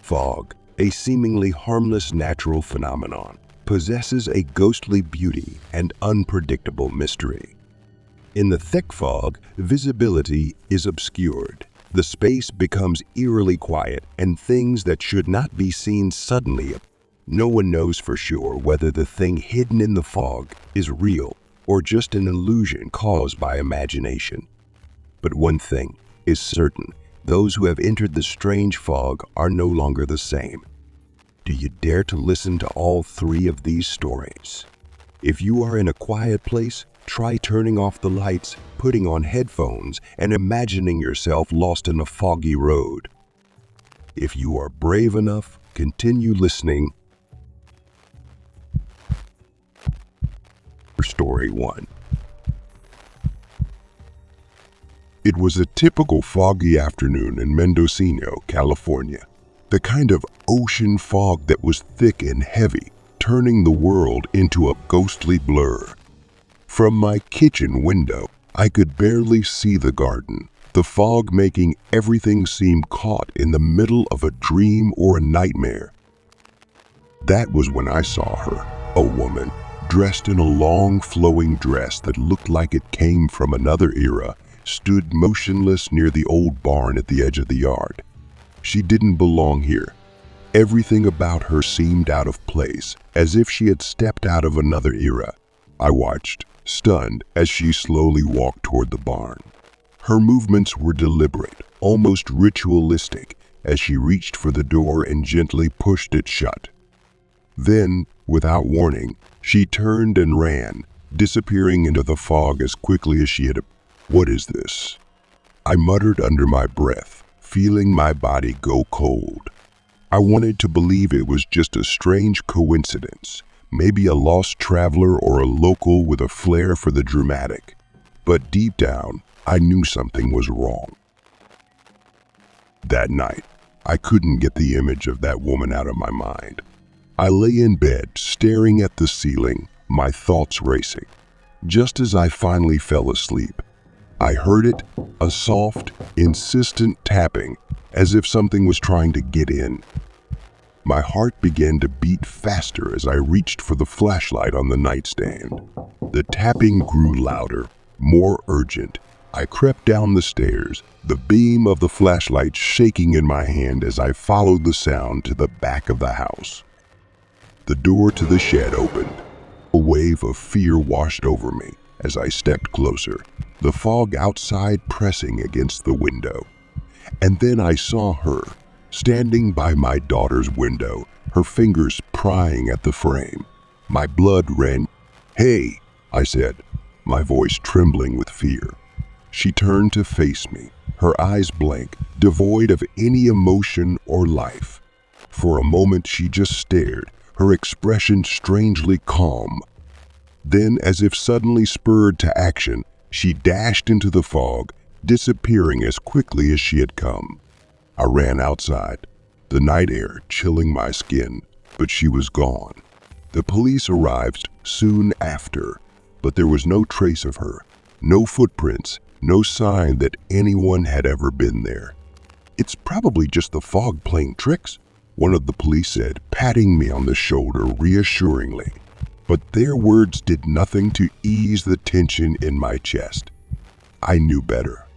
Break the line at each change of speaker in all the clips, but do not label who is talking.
Fog, a seemingly harmless natural phenomenon, possesses a ghostly beauty and unpredictable mystery. In the thick fog, visibility is obscured. The space becomes eerily quiet, and things that should not be seen suddenly appear. No one knows for sure whether the thing hidden in the fog is real or just an illusion caused by imagination. But one thing is certain: those who have entered the strange fog are no longer the same. Do you dare to listen to all three of these stories? If you are in a quiet place, try turning off the lights, putting on headphones, and imagining yourself lost in a foggy road. If you are brave enough, continue listening. Story 1. It was a typical foggy afternoon in Mendocino, California. The kind of ocean fog that was thick and heavy, turning the world into a ghostly blur. From my kitchen window, I could barely see the garden, the fog making everything seem caught in the middle of a dream or a nightmare. That was when I saw her, a woman, dressed in a long flowing dress that looked like it came from another era, stood motionless near the old barn at the edge of the yard. She didn't belong here. Everything about her seemed out of place, as if she had stepped out of another era. I watched, stunned, as she slowly walked toward the barn. Her movements were deliberate, almost ritualistic, as she reached for the door and gently pushed it shut. Then, without warning, she turned and ran, disappearing into the fog as quickly as she had. "What is this?" I muttered under my breath, feeling my body go cold. I wanted to believe it was just a strange coincidence, maybe a lost traveler or a local with a flair for the dramatic. But deep down, I knew something was wrong. That night, I couldn't get the image of that woman out of my mind. I lay in bed, staring at the ceiling, my thoughts racing. Just as I finally fell asleep, I heard it, a soft, insistent tapping, as if something was trying to get in. My heart began to beat faster as I reached for the flashlight on the nightstand. The tapping grew louder, more urgent. I crept down the stairs, the beam of the flashlight shaking in my hand as I followed the sound to the back of the house. The door to the shed opened. A wave of fear washed over me as I stepped closer, the fog outside pressing against the window. And then I saw her, standing by my daughter's window, her fingers prying at the frame. My blood ran. "Hey," I said, my voice trembling with fear. She turned to face me, her eyes blank, devoid of any emotion or life. For a moment she just stared, her expression strangely calm. Then, as if suddenly spurred to action, she dashed into the fog, disappearing as quickly as she had come. I ran outside, the night air chilling my skin, but she was gone. The police arrived soon after, but there was no trace of her, no footprints, no sign that anyone had ever been there. "It's probably just the fog playing tricks," one of the police said, patting me on the shoulder reassuringly. But their words did nothing to ease the tension in my chest. I knew better.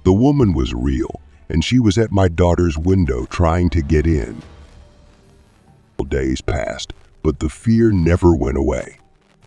The woman was real, and she was at my daughter's window trying to get in. Days passed, but the fear never went away.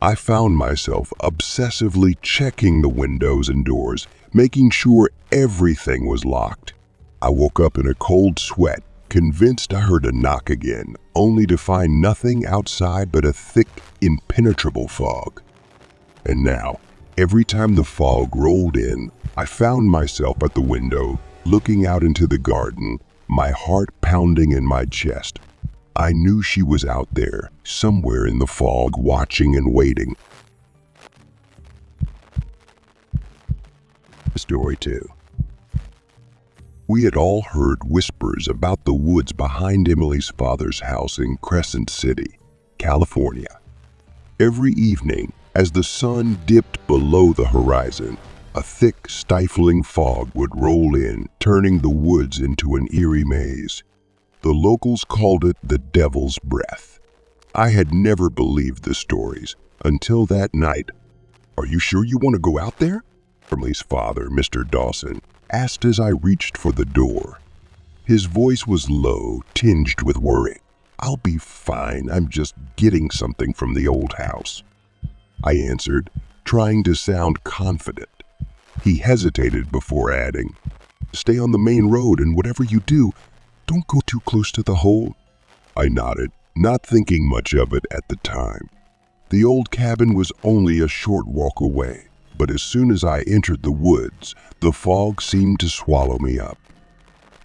I found myself obsessively checking the windows and doors, making sure everything was locked. I woke up in a cold sweat, convinced I heard a knock again, only to find nothing outside but a thick, impenetrable fog. And now, every time the fog rolled in, I found myself at the window, looking out into the garden, my heart pounding in my chest. I knew she was out there, somewhere in the fog, watching and waiting. Story 2. We had all heard whispers about the woods behind Emily's father's house in Crescent City, California. Every evening, as the sun dipped below the horizon, a thick, stifling fog would roll in, turning the woods into an eerie maze. The locals called it the devil's breath. I had never believed the stories until that night. "Are you sure you want to go out there?" Emily's father, Mr. Dawson, asked as I reached for the door. His voice was low, tinged with worry. "I'll be fine. I'm just getting something from the old house," I answered, trying to sound confident. He hesitated before adding, "Stay on the main road, and whatever you do, don't go too close to the hole." I nodded, not thinking much of it at the time. The old cabin was only a short walk away, but as soon as I entered the woods, the fog seemed to swallow me up.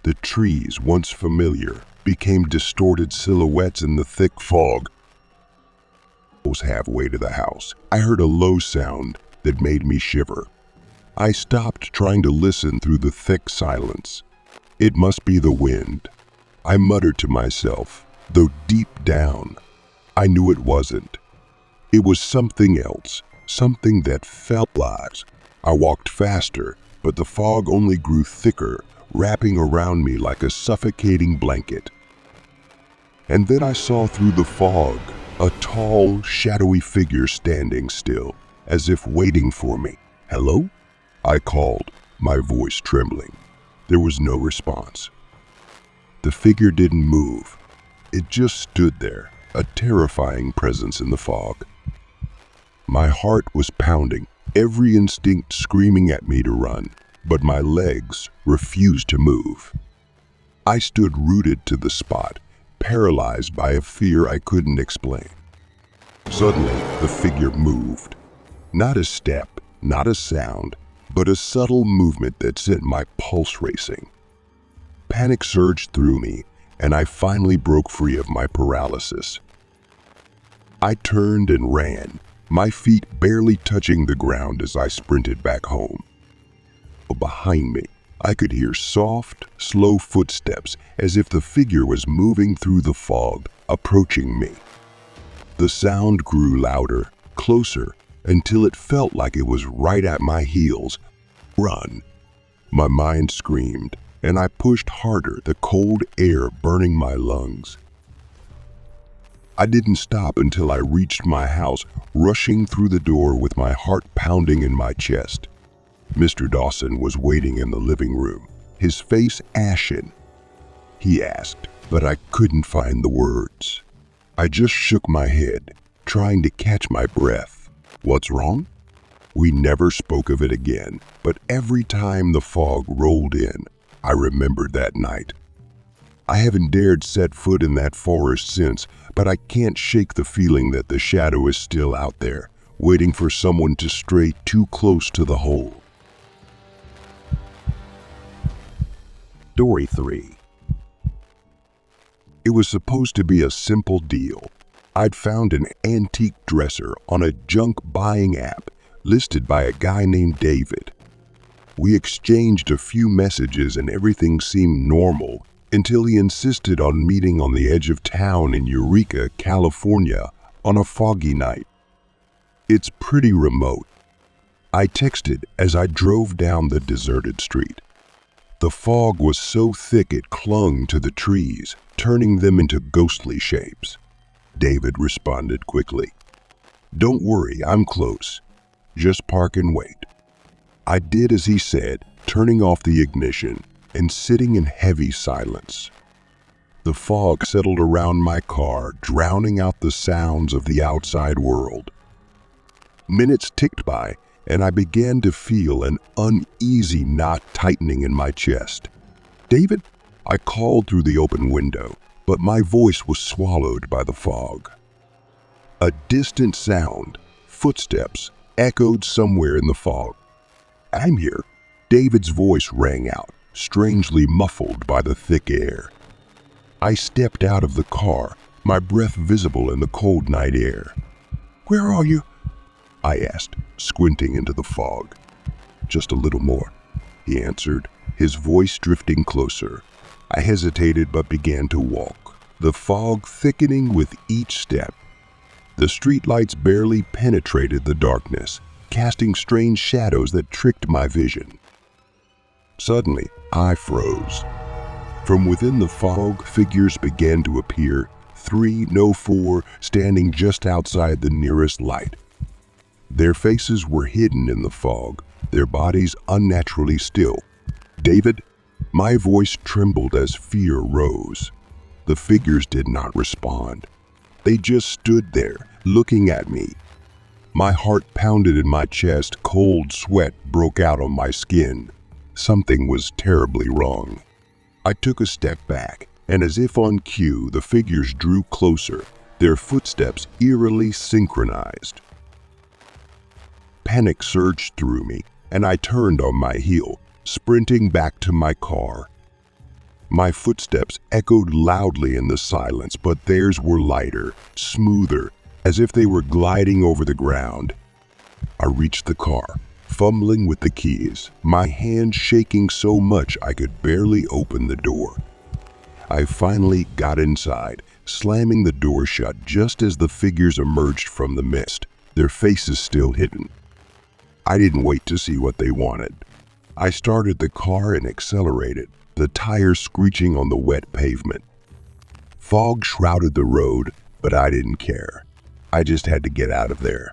The trees, once familiar, became distorted silhouettes in the thick fog. Halfway to the house, I heard a low sound that made me shiver. I stopped trying to listen through the thick silence. It must be the wind, I muttered to myself, though deep down, I knew it wasn't. It was something else, something that felt lies. I walked faster, but the fog only grew thicker, wrapping around me like a suffocating blanket. And then I saw through the fog a tall, shadowy figure standing still, as if waiting for me. "Hello?" I called, my voice trembling. There was no response. The figure didn't move. It just stood there, a terrifying presence in the fog. My heart was pounding, every instinct screaming at me to run, but my legs refused to move. I stood rooted to the spot, paralyzed by a fear I couldn't explain. Suddenly, the figure moved. Not a step, not a sound, but a subtle movement that sent my pulse racing. Panic surged through me, and I finally broke free of my paralysis. I turned and ran, my feet barely touching the ground as I sprinted back home. Behind me, I could hear soft, slow footsteps as if the figure was moving through the fog, approaching me. The sound grew louder, closer, until it felt like it was right at my heels. "Run!" My mind screamed, and I pushed harder, the cold air burning my lungs. I didn't stop until I reached my house, rushing through the door with my heart pounding in my chest. Mr. Dawson was waiting in the living room, his face ashen. He asked, but I couldn't find the words. I just shook my head, trying to catch my breath. "What's wrong?" We never spoke of it again, but every time the fog rolled in, I remembered that night. I haven't dared set foot in that forest since, but I can't shake the feeling that the shadow is still out there, waiting for someone to stray too close to the hole. Story 3. It was supposed to be a simple deal. I'd found an antique dresser on a junk buying app listed by a guy named David. We exchanged a few messages and everything seemed normal until he insisted on meeting on the edge of town in Eureka, California on a foggy night. "It's pretty remote," I texted as I drove down the deserted street. The fog was so thick it clung to the trees, turning them into ghostly shapes. David responded quickly, "Don't worry, I'm close. Just park and wait." I did as he said, turning off the ignition and sitting in heavy silence. The fog settled around my car, drowning out the sounds of the outside world. Minutes ticked by, and I began to feel an uneasy knot tightening in my chest. "David?" I called through the open window, but my voice was swallowed by the fog. A distant sound, footsteps, echoed somewhere in the fog. "I'm here." David's voice rang out, strangely muffled by the thick air. I stepped out of the car, my breath visible in the cold night air. "Where are you?" I asked, squinting into the fog. "Just a little more," he answered, his voice drifting closer. I hesitated but began to walk, the fog thickening with each step. The streetlights barely penetrated the darkness, casting strange shadows that tricked my vision. Suddenly, I froze. From within the fog, figures began to appear, 3, no 4, standing just outside the nearest light. Their faces were hidden in the fog, their bodies unnaturally still. "David?" My voice trembled as fear rose. The figures did not respond. They just stood there, looking at me. My heart pounded in my chest, cold sweat broke out on my skin. Something was terribly wrong. I took a step back, and as if on cue, the figures drew closer, their footsteps eerily synchronized. Panic surged through me, and I turned on my heel, sprinting back to my car. My footsteps echoed loudly in the silence, but theirs were lighter, smoother, as if they were gliding over the ground. I reached the car, fumbling with the keys, my hand shaking so much I could barely open the door. I finally got inside, slamming the door shut just as the figures emerged from the mist, their faces still hidden. I didn't wait to see what they wanted. I started the car and accelerated, the tires screeching on the wet pavement. Fog shrouded the road, but I didn't care. I just had to get out of there.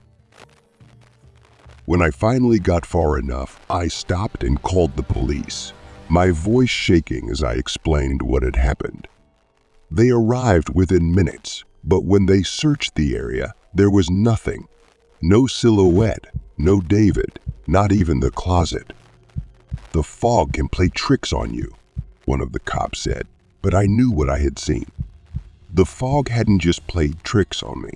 When I finally got far enough, I stopped and called the police, my voice shaking as I explained what had happened. They arrived within minutes, but when they searched the area, there was nothing. No silhouette, no David, not even the closet. "The fog can play tricks on you," one of the cops said, but I knew what I had seen. The fog hadn't just played tricks on me.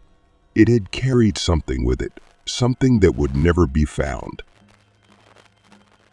It had carried something with it, something that would never be found.